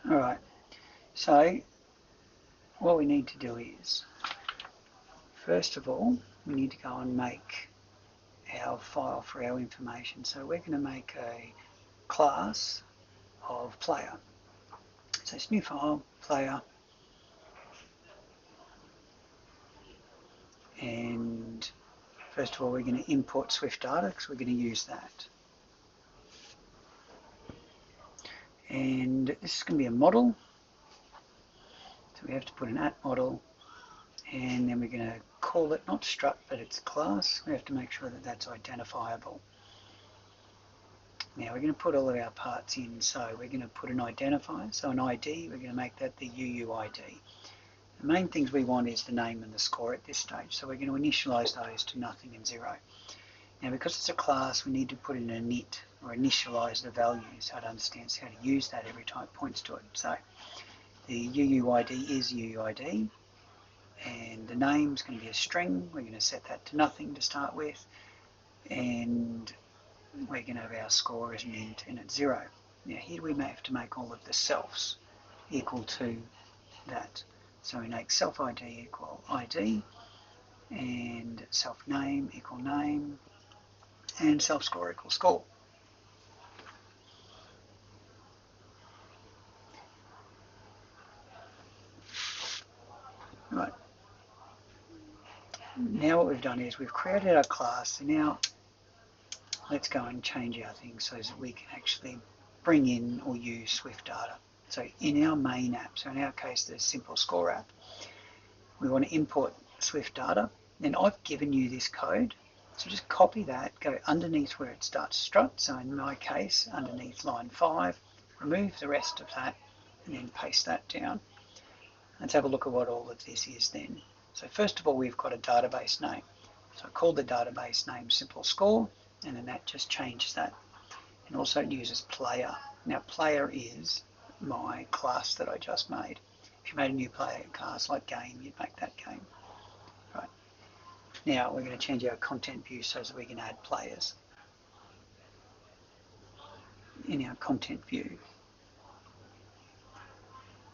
Alright, so what we need to do is, first of all, we need to go and make our file for our information. So we're going to make a class of player. So it's new file, player, and first of all we're going to import SwiftData because we're going to use that. And this is going to be a model, so we have to put an @model, and then we're going to call it not struct but it's class. We have to make sure that that's identifiable. Now we're going to put all of our parts in, so we're going to put an identifier, so an ID, we're going to make that the UUID. The main things we want is the name and the score at this stage, so we're going to initialize those to nothing and 0. Now because it's a class, we need to put in an init, or initialize the value, so it understands how to use that every time it points to it. So the UUID is UUID, and the name is going to be a string. We're going to set that to nothing to start with, and we're going to have our score as an int and it's 0. Now here we may have to make all of the selfs equal to that. So we make self ID equal ID, and self name equal name, and self score equal score. Right. Now what we've done is we've created our class. So now let's go and change our things so that we can actually bring in or use SwiftData. So in our main app, so in our case the simple score app, we want to import SwiftData. Then I've given you this code, so just copy that, go underneath where it starts strut, so in my case underneath line 5, remove the rest of that and then paste that down. Let's have a look at what all of this is then. So first of all we've got a database name. So I called the database name simple score, and then that just changes that. And also it uses player. Now player is my class that I just made. If you made a new player class like game, you'd make that game. Right. Now we're going to change our content view so that we can add players. In our content view,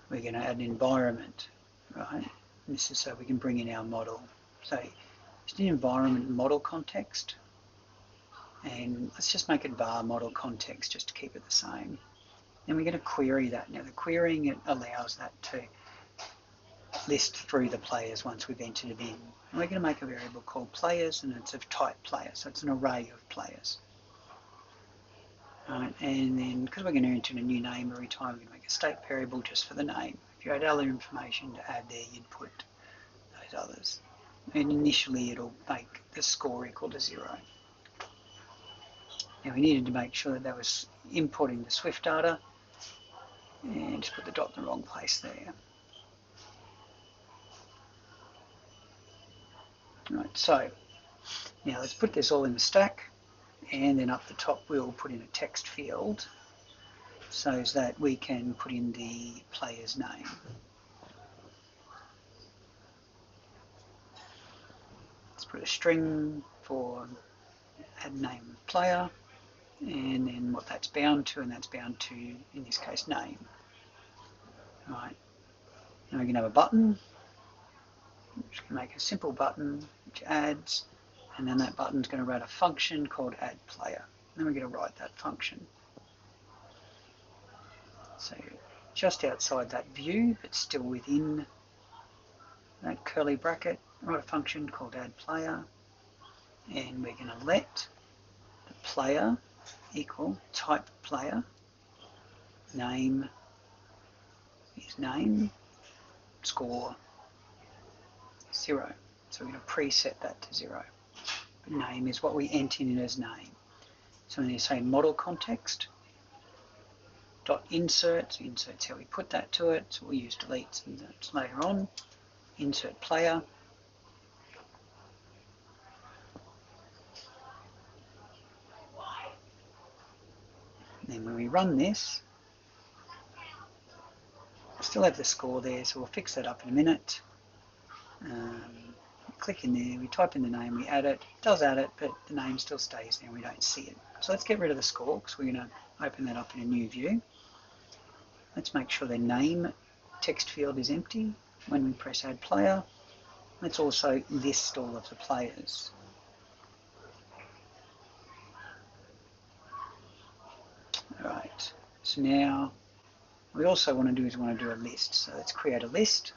we're going to add an environment, right? And this is so we can bring in our model. So it's an environment model context, and let's just make it var model context just to keep it the same. Then we're going to query that. Now the querying, it allows that to list through the players once we've entered it in. And we're going to make a variable called players, and it's of type player, so it's an array of players. Right, and then because we're going to enter a new name every time, we're going to make a state variable just for the name. If you had other information to add there, you'd put those others. And initially it'll make the score equal to 0. Now we needed to make sure that that was importing the SwiftData, and just put the dot in the wrong place there. Right, so now let's put this all in the stack, and then up the top we'll put in a text field so that we can put in the player's name. Let's put a string for add name of player, and then what that's bound to, and that's bound to, in this case, name. Right. Now we're going to have a button. I'm just going to make a simple button which adds, and then that button's going to run a function called add player. And then we're going to write that function. So just outside that view, but still within that curly bracket, write a function called add player, and we're going to let the player equal type player, name is name, score 0. So we're going to preset that to 0. But name is what we enter in as name. So when you say model context, dot insert, so insert's how we put that to it, so we'll use deletes and that's later on. Insert player. And then when we run this, we'll still have the score there, so we'll fix that up in a minute. Click in there, we type in the name, we add it, it does add it, but the name still stays there and we don't see it. So let's get rid of the score because we're going to open that up in a new view. Let's make sure their name text field is empty when we press add player. Let's also list all of the players. Alright, so now what we also want to do is we want to do a list. So let's create a list.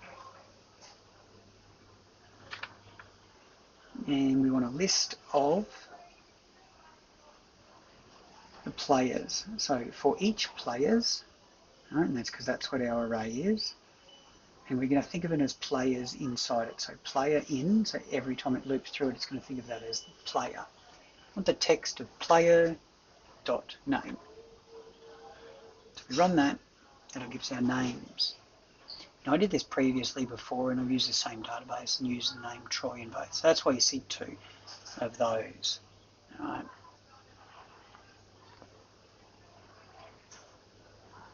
And we want a list of the players. So for each players, right, and that's because that's what our array is, and we're going to think of it as players inside it. So player in, so every time it loops through it, it's going to think of that as player. I want the text of player dot name. So we run that, that'll give us our names. Now I did this previously before, and I've used the same database and used the name Troy in both. So that's why you see two of those. All right.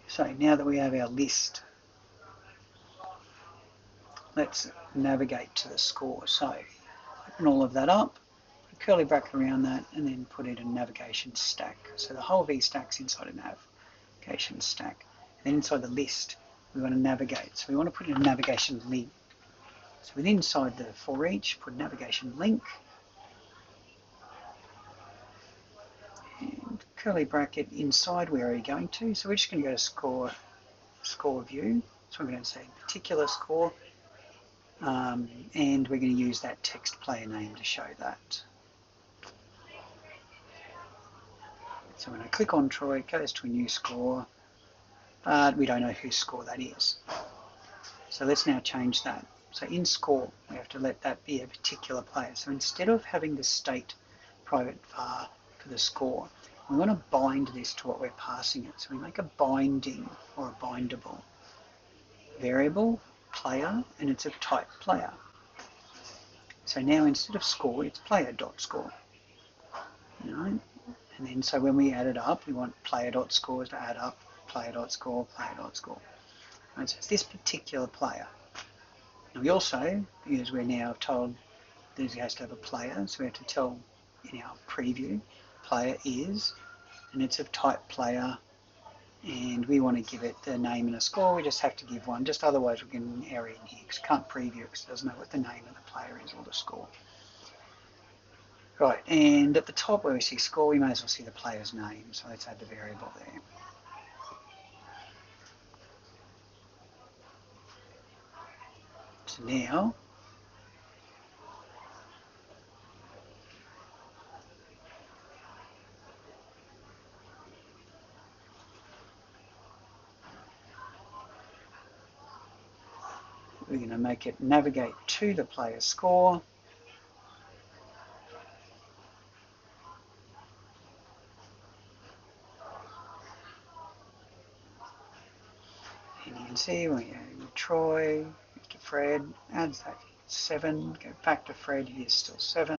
So now that we have our list, let's navigate to the score. So open all of that up, put a curly bracket around that, and then put it in a navigation stack. So the whole V stack's inside a navigation stack. And then inside the list, we want to navigate. So we want to put in a navigation link. So within inside the for each, put a navigation link, and curly bracket inside where are you going to. So we're just going to go to score view. So we're going to say particular score. And we're going to use that text player name to show that. So when I click on Troy, it goes to a new score, but we don't know whose score that is. So let's now change that. So in score, we have to let that be a particular player. So instead of having the state private var for the score, we want to bind this to what we're passing it. So we make a binding or a bindable variable player, and it's of type player. So now instead of score, it's player.score. Right? And then so when we add it up, we want player.scores to add up player.score, player.score. Right? So it's this particular player. And we also, because we're now told this has to have a player, so we have to tell in our preview, player is, and it's of type player, and we want to give it the name and a score. We just have to give one, just otherwise we get an error in here because it can't preview because it doesn't know what the name of the player is or the score. Right, and at the top where we see score, we may as well see the player's name, so let's add the variable there. So now, we're going to make it navigate to the player's score. And you can see when you go to Troy, to Fred, adds that 7, go back to Fred, here's still 7.